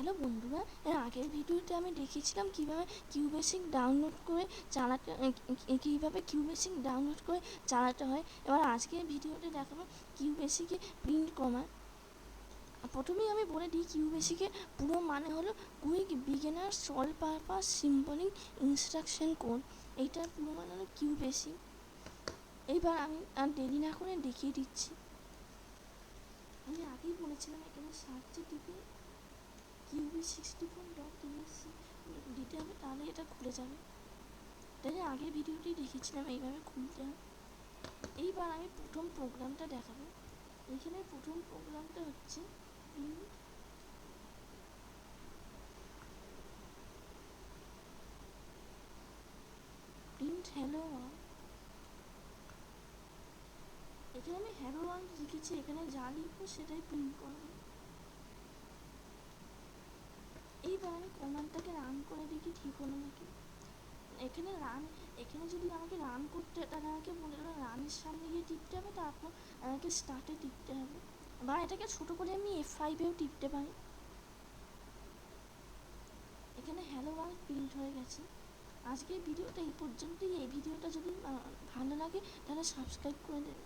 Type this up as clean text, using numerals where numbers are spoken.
Hello বন্ধুরা, এর আগের ভিডিওতে আমি দেখিয়েছিলাম কীভাবে কিউবেসিক ডাউনলোড করে চালাতে হয়। এবার আজকের ভিডিওতে দেখাবো কিউবেসিকে প্রিন্ট করা। প্রথমেই আমি বলে দিই, কিউবেসিকের পুরো মানে হলো quick beginner all purpose symbolic instruction code. এইটার পুরো মানে হলো কিউবেসিক। এইবার আমি আর দেরি না করে দেখিয়ে দিচ্ছি। আমি আগেই বলেছিলাম এখানে সার্চে টিপে qb64.exe দিতে হবে, তাহলে এটা খুলে যাবে। তাই আগের ভিডিওটি দেখেছিলাম এইভাবে খুলতে হবে। এইবার আমি প্রথম প্রোগ্রামটা দেখাবো। এখানে প্রথম প্রোগ্রামটা হচ্ছে প্রিন্ট হ্যালো ওয়ার্ল্ড। এখানে আমি হ্যালো ওয়ার্ল্ড লিখেছি, এখানে যা লিখবো সেটাই প্রিন্ট করবো। এইবার আমি কমান্ডটাকে রান করে দেখি ঠিক হলো নাকি। এখানে যদি আমাকে রান করতে হয়, তাহলে আমাকে মনে করো রানের সামনে গিয়ে টিপতে হবে, তারপর আমাকে স্টার্টে টিপতে হবে, বা এটাকে ছোটো করে আমি F5-এও টিপতে পারি। এখানে হ্যালো ওয়ার্ল্ড প্রিন্ট হয়ে গেছে। আজকের ভিডিওটা এই পর্যন্তই। এই ভিডিওটা যদি ভালো লাগে তাহলে সাবস্ক্রাইব করে দেবে।